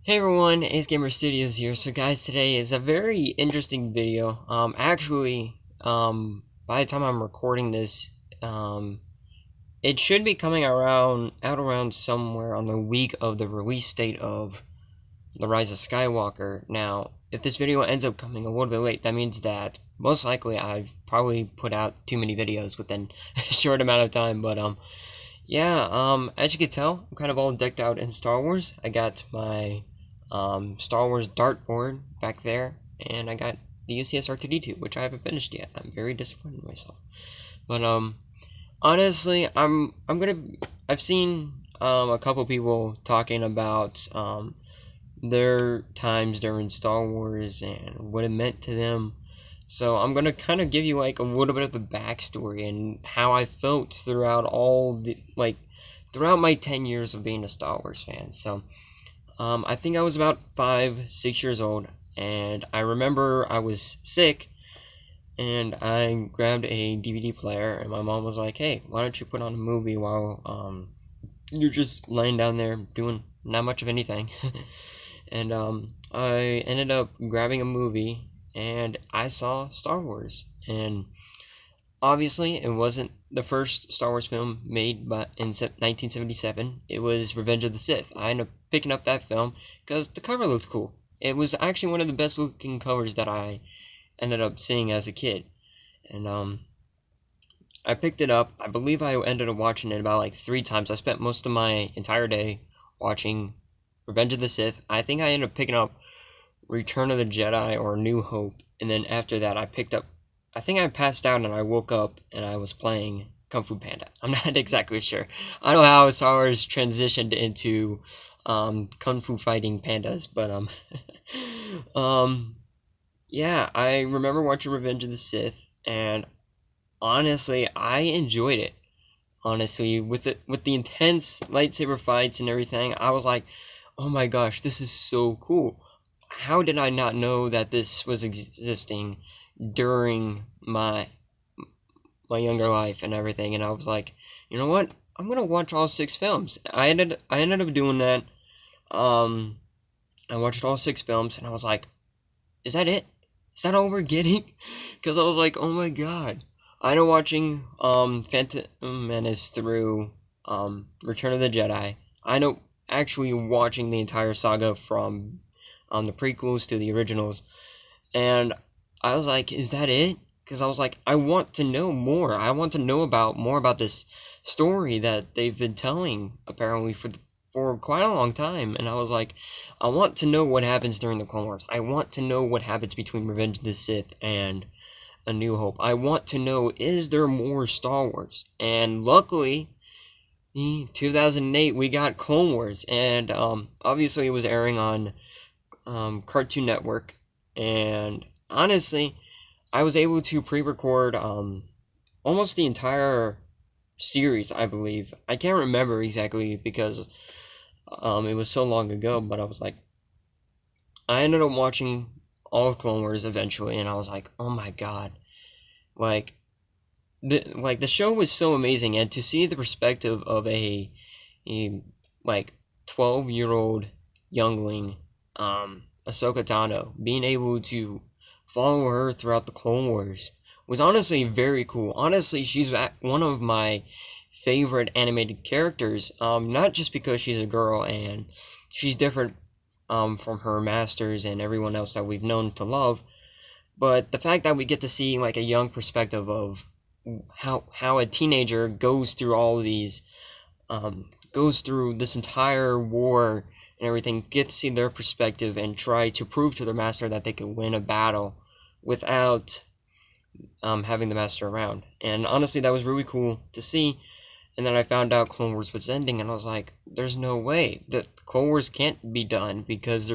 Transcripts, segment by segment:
Hey everyone, Ace Gamer Studios here. So guys, today is a very interesting video. By the time I'm recording this, it should be coming out around somewhere on the week of the release date of The Rise of Skywalker. Now, if this video ends up coming a little bit late, that means that most likely I've probably put out too many videos within a short amount of time, but as you can tell, I'm kind of all decked out in Star Wars. I got my Star Wars dartboard back there, and I got the UCS R2D2, which I haven't finished yet. I'm very disappointed in myself. But honestly, I've seen a couple people talking about their times during Star Wars and what it meant to them. So I'm gonna kind of give you like a little bit of the backstory and how I felt throughout my 10 years of being a Star Wars fan. So I think I was about 5, 6 years old, and I remember I was sick, and I grabbed a DVD player, and my mom was like, "Hey, why don't you put on a movie while you're just laying down there doing not much of anything?" And I ended up grabbing a movie, and I saw Star Wars, and obviously, it wasn't the first Star Wars film made in 1977. It was Revenge of the Sith. I ended up picking up that film because the cover looked cool. It was actually one of the best looking covers that I ended up seeing as a kid. And I picked it up. I believe I ended up watching it about like 3 times. I spent most of my entire day watching Revenge of the Sith. I think I ended up picking up Return of the Jedi or New Hope. And then after that, I think I passed out and I woke up and I was playing Kung Fu Panda. I'm not exactly sure. I don't know how Star Wars transitioned into Kung Fu fighting pandas, but yeah, I remember watching Revenge of the Sith, and honestly, I enjoyed it. Honestly, with the intense lightsaber fights and everything, I was like, "Oh my gosh, this is so cool! How did I not know that this was existing during my younger life and everything?" And I was like, you know what? I'm gonna watch all 6 films. I ended up doing that. I watched all 6 films, and I was like, is that it? Is that all we're getting? Because I was like, oh my god. I know watching Phantom Menace through Return of the Jedi. I know actually watching the entire saga from the prequels to the originals, and I was like, is that it? Because I was like, I want to know more. I want to know more about this story that they've been telling apparently for quite a long time. And I was like, I want to know what happens during the Clone Wars. I want to know what happens between Revenge of the Sith and A New Hope. I want to know, is there more Star Wars? And luckily, in 2008 we got Clone Wars, and obviously it was airing on Cartoon Network, and honestly, I was able to pre-record almost the entire series, I believe. I can't remember exactly because it was so long ago, but I was like, I ended up watching all of Clone Wars eventually, and I was like, oh my god, like the show was so amazing, and to see the perspective of a like 12-year-old youngling, Ahsoka Tano, being able to follow her throughout the Clone Wars was honestly very cool. Honestly, she's one of my favorite animated characters, not just because she's a girl and she's different from her masters and everyone else that we've known to love, but the fact that we get to see like a young perspective of how a teenager goes through all of these, goes through this entire war and everything, get to see their perspective and try to prove to their master that they can win a battle without having the master around. And honestly, that was really cool to see. And then I found out Clone Wars was ending, and I was like, there's no way that Clone Wars can't be done because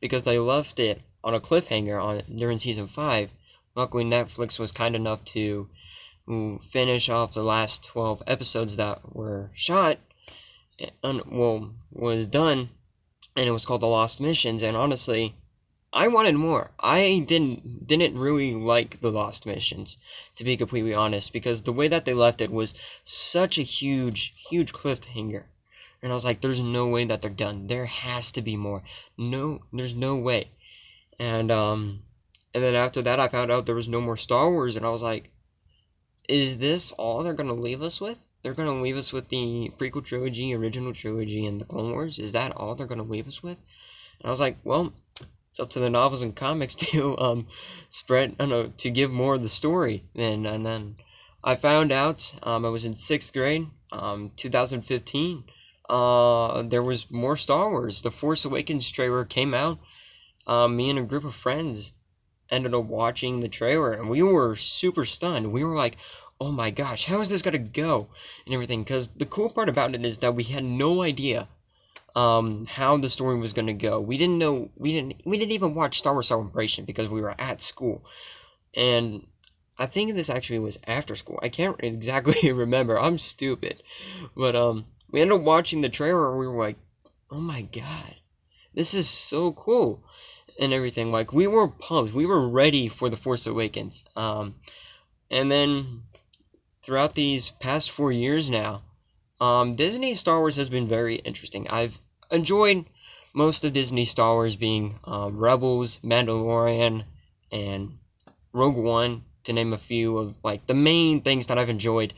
they left it on a cliffhanger during season 5. Luckily, Netflix was kind enough to finish off the last 12 episodes that were shot, and was done, and it was called The Lost Missions. And honestly, I wanted more. I didn't really like The Lost Missions, to be completely honest, because the way that they left it was such a huge cliffhanger. And I was like, there's no way that they're done. There has to be more. No, there's no way. And then after that, I found out there was no more Star Wars, and I was like, is this all they're gonna leave us with? They're gonna leave us with the prequel trilogy, original trilogy, and the Clone Wars? Is that all they're gonna leave us with? And I was like, well, it's up to the novels and comics to spread, I don't know, to give more of the story. And then I found out, I was in 6th grade, 2015. There was more Star Wars. The Force Awakens trailer came out. Me and a group of friends ended up watching the trailer, and we were super stunned. We were like, oh my gosh, how is this gonna go? And everything, because the cool part about it is that we had no idea how the story was gonna go. We didn't know, we didn't even watch Star Wars Celebration because we were at school. And I think this actually was after school. I can't exactly remember. I'm stupid. But we ended up watching the trailer, and we were like, oh my god, this is so cool. And everything, like, we were pumped, we were ready for The Force Awakens. And then throughout these past 4 years now, Disney Star Wars has been very interesting. I've enjoyed most of Disney Star Wars, being Rebels, Mandalorian, and Rogue One, to name a few of like the main things that I've enjoyed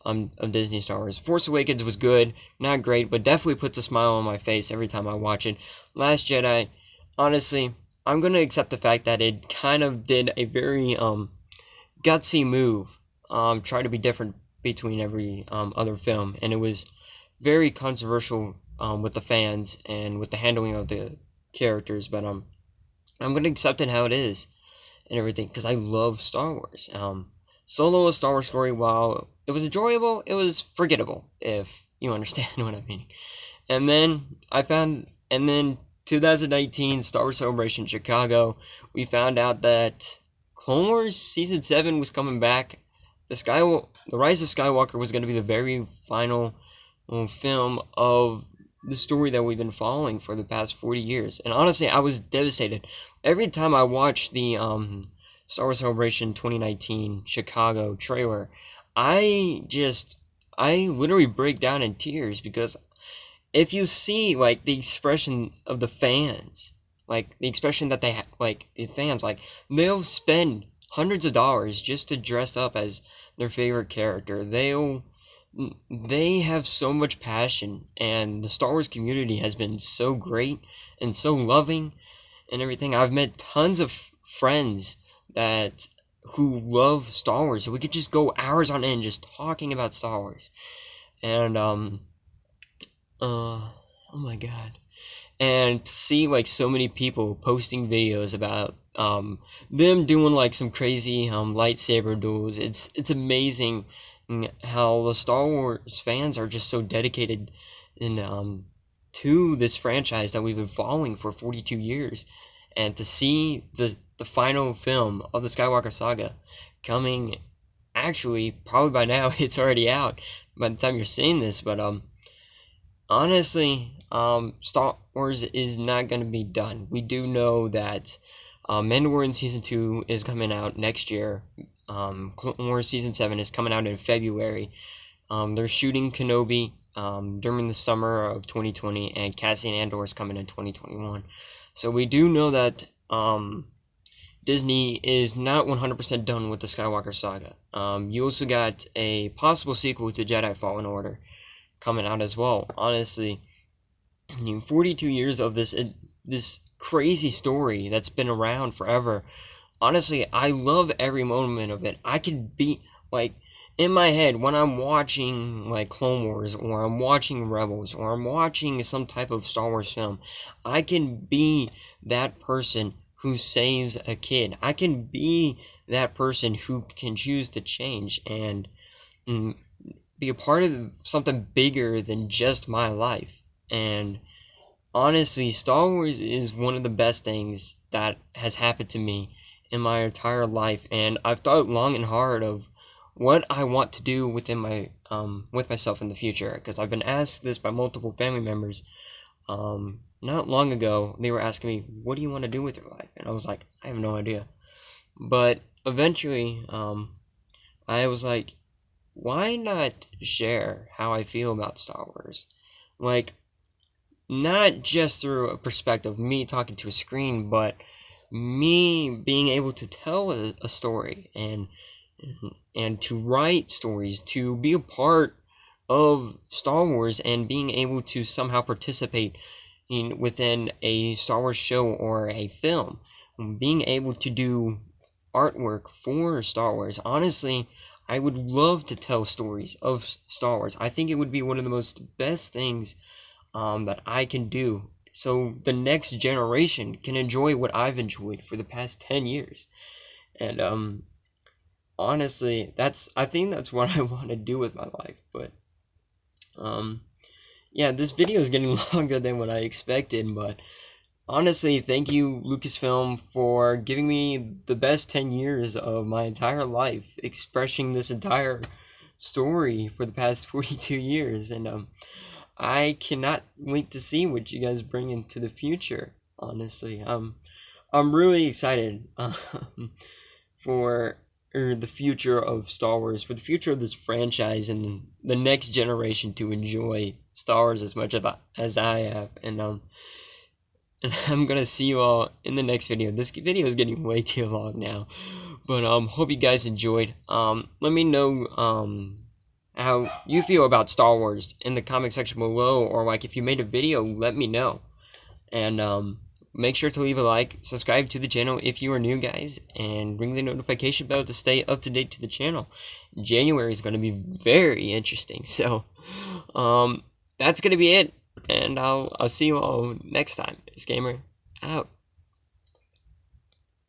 of Disney Star Wars. Force Awakens was good, not great, but definitely puts a smile on my face every time I watch it. Last Jedi, honestly, I'm going to accept the fact that it kind of did a very gutsy move, try to be different between every other film, and it was very controversial with the fans and with the handling of the characters, but I'm going to accept it how it is and everything, because I love Star Wars. Solo, a Star Wars story, while it was enjoyable, it was forgettable, if you understand what I mean. And then 2019 Star Wars Celebration Chicago, we found out that Clone Wars Season 7 was coming back. The Rise of Skywalker was going to be the very final film of the story that we've been following for the past 40 years. And honestly, I was devastated. Every time I watched the Star Wars Celebration 2019 Chicago trailer, I literally break down in tears, because if you see, like, the expression of the fans, like, the expression that they like, the fans, like, they'll spend hundreds of dollars just to dress up as their favorite character. They have so much passion, and the Star Wars community has been so great and so loving and everything. I've met tons of friends who love Star Wars, so we could just go hours on end just talking about Star Wars. And oh my god. And to see, like, so many people posting videos about them doing, like, some crazy lightsaber duels. It's amazing how the Star Wars fans are just so dedicated to this franchise that we've been following for 42 years. And to see the final film of the Skywalker Saga coming, actually, probably by now, it's already out by the time you're seeing this, but honestly, Star Wars is not going to be done. We do know that Mandalorian Season 2 is coming out next year. Clone Wars Season 7 is coming out in February. They're shooting Kenobi during the summer of 2020, and Cassian Andor is coming in 2021. So we do know that Disney is not 100% done with the Skywalker Saga. You also got a possible sequel to Jedi Fallen Order coming out as well. Honestly, 42 years of this crazy story that's been around forever. Honestly, I love every moment of it. I could be, like, in my head, when I'm watching, like, Clone Wars, or I'm watching Rebels, or I'm watching some type of Star Wars film, I can be that person who saves a kid. I can be that person who can choose to change and be a part of something bigger than just my life. And honestly, Star Wars is one of the best things that has happened to me in my entire life, and I've thought long and hard of what I want to do within my with myself in the future, because I've been asked this by multiple family members. Not long ago, they were asking me, what do you want to do with your life? And I was like, I have no idea. But eventually, I was like, why not share how I feel about Star Wars? Like, not just through a perspective of me talking to a screen, but me being able to tell a story and to write stories, to be a part of Star Wars, and being able to somehow participate within a Star Wars show or a film, being able to do artwork for Star Wars. Honestly, I would love to tell stories of Star Wars. I think it would be one of the most best things that I can do, so the next generation can enjoy what I've enjoyed for the past 10 years. And honestly, I think that's what I want to do with my life. But yeah, this video is getting longer than what I expected, but honestly, thank you, Lucasfilm, for giving me the best 10 years of my entire life, expressing this entire story for the past 42 years. And I cannot wait to see what you guys bring into the future. Honestly, I'm really excited for the future of Star Wars, for the future of this franchise, and the next generation to enjoy Star Wars as much as I have. And I'm gonna see you all in the next video. This video is getting way too long now, but hope you guys enjoyed. Let me know how you feel about Star Wars in the comment section below, or like if you made a video, let me know. And make sure to leave a like, subscribe to the channel if you are new, guys, and ring the notification bell to stay up to date to the channel. January is going to be very interesting, so that's going to be it, and I'll see you all next time. It's Gamer out.